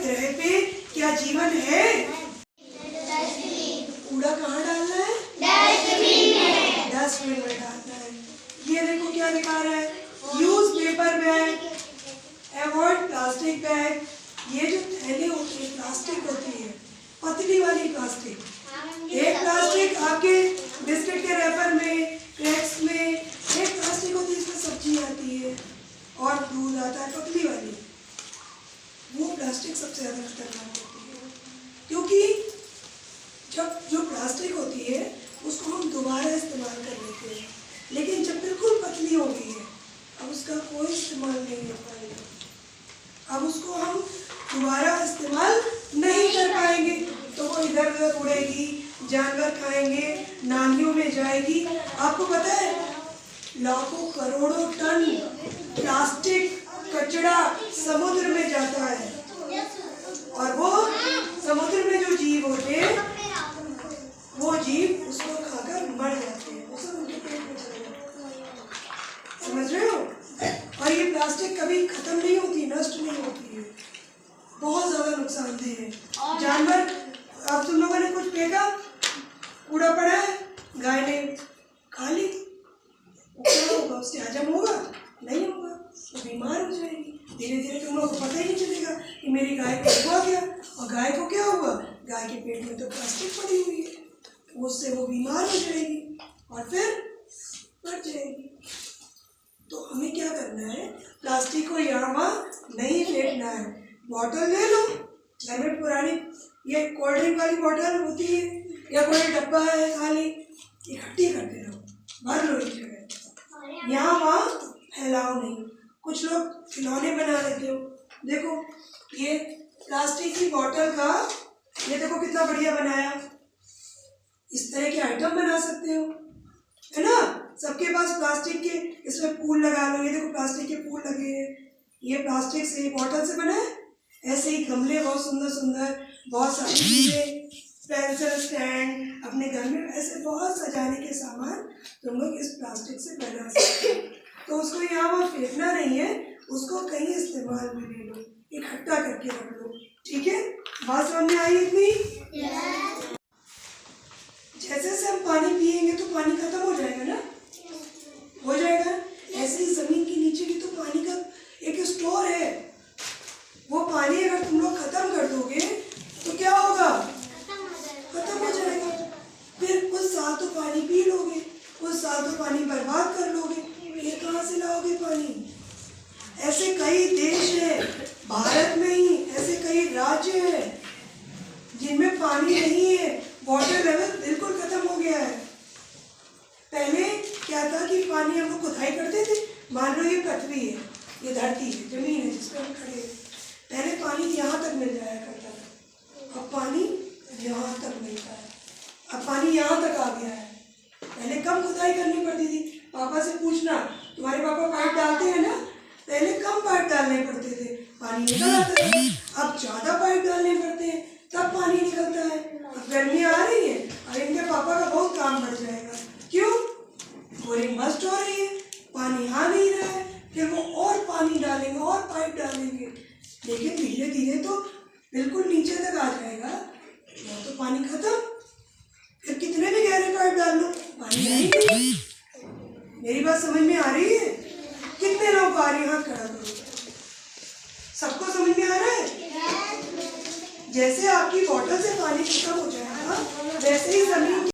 ग्रह पे क्या जीवन है? कूड़ा कहाँ डालना है? डस्टबिन में डालना है। ये देखो क्या दिखा रहा है, use paper bag, avoid plastic bag. ये जो थैले होते हैं प्लास्टिक होती है, पतली वाली प्लास्टिक। एक प्लास्टिक आपके बिस्किट के रैपर में, क्रैक्स में, एक प्लास्टिक होती है इसमें सब्जी आती है और दूध आता है, पतली वाली। वो प्लास्टिक सबसे ज़्यादा खतरनाक होती है, क्योंकि जब जो प्लास्टिक होती है उसको हम दोबारा इस्तेमाल कर लेते हैं, लेकिन जब बिल्कुल पतली हो गई है अब उसका कोई इस्तेमाल नहीं हो पाएगा। अब उसको हम दोबारा इस्तेमाल नहीं कर पाएंगे तो वो इधर उधर उड़ेगी, जानवर खाएंगे, नालियों में जाएगी। आपको पता है लाखों करोड़ों टन प्लास्टिक कचरा समुद्र में जाता है और वो समुद्र में जो जीव होते हैं वो जीव उसको खाकर मर जाते हैं, वो सब उनके पेट में चले जाते हैं। समझ रहे हो? और ये प्लास्टिक कभी खत्म नहीं होती, नष्ट नहीं होती है, बहुत ज्यादा नुकसानदेह है। जानवर, अब तुम लोगों ने कुछ फेंका, कूड़ा पड़ा है, गाय ने खा ली, क्या होगा? उससे हजम होगा? नहीं होगा, वो बीमार हो जाएगी। धीरे धीरे तुम लोगों को पता ही नहीं चलेगा कि मेरी गाय को हुआ क्या, और गाय को क्या हुआ? गाय के पेट में तो प्लास्टिक पड़ी हुई है, उससे वो बीमार हो जाएगी और फिर मर जाएगी। तो हमें क्या करना है, प्लास्टिक को यहाँ वहाँ नहीं फेंकना है। बॉटल ले लो, घर में पुरानी ये कोल्ड ड्रिंक वाली बॉटल होती है या कोई डब्बा है खाली, इकट्ठी करते रहो, भर लो एक जगह, यहाँ वहाँ फैलाओ नहीं। कुछ लोग खिलौने बना लेते हो, देखो ये प्लास्टिक की बॉटल का, ये देखो कितना बढ़िया बनाया। इस तरह के आइटम बना सकते हो, है ना? सबके पास प्लास्टिक के इसमें फूल लगा लो, ये देखो प्लास्टिक के फूल लगे हैं, ये प्लास्टिक से, बॉटल से बना है। ऐसे ही गमले बहुत सुंदर सुंदर, बहुत सारी चीजें, पेंसिल स्टैंड, अपने घर में ऐसे बहुत सजाने के सामान तुम लोग इस प्लास्टिक से बना सकते हो। तो उसको यहाँ वहाँ फेंकना नहीं है, उसको कहीं इस्तेमाल में ले लो, इकट्ठा करके रख लो। ठीक है? बात समझ में आई इतनी? जैसे से हम पानी पिएंगे तो पानी खत्म हो जाएगा ना, हो जाएगा। ऐसे ही जमीन के नीचे भी तो पानी का एक स्टोर है, वो पानी अगर तुम लोग खत्म कर दोगे तो क्या होगा? खत्म हो जाएगा। फिर कुछ साल तो पानी पी लोगे, कुछ साल तो पानी बर्बाद कर लोगे, फिर कहाँ से लाओगे पानी? ऐसे कई देश है, भारत में ही ऐसे कई राज्य हैं जिनमें पानी नहीं है, वाटर लेवल बिल्कुल खत्म हो गया है। पहले क्या था कि पानी हम लोग खुदाई करते थे, मान लो ये पृथ्वी है, ये धरती है, जमीन है जिस पर हम खड़े हैं, पहले पानी यहाँ तक मिल जाया करता था, अब पानी यहाँ तक मिलता है, अब पानी यहाँ तक आ गया है। पहले कम खुदाई करनी पड़ती थी, पापा से पूछना, तुम्हारे पापा पाइप डालते हैं ना, पहले कम पाइप डालने पड़ते थे, पानी निकल आता था। अब ज़्यादा पाइप डालने पड़ते हैं तब पानी निकलता है। अब गर्मी आ रही है और इनके पापा का बहुत काम बढ़ जाएगा। क्यों? बोरिंग मस्ट हो रही है, पानी आ नहीं रहा है, फिर वो और पानी डालेंगे और पाइप डालेंगे, लेकिन धीरे धीरे तो बिल्कुल नीचे तक आ जाएगा, या तो पानी खत्म, फिर कितने भी गहरे पाइप डाल लो पानी नहीं। मेरी बात समझ में आ रही है? कितने लोग आ रही, हाथ खड़ा करो। सबको समझ में आ रहा है? जैसे आपकी बॉटल से पानी खत्म हो जाए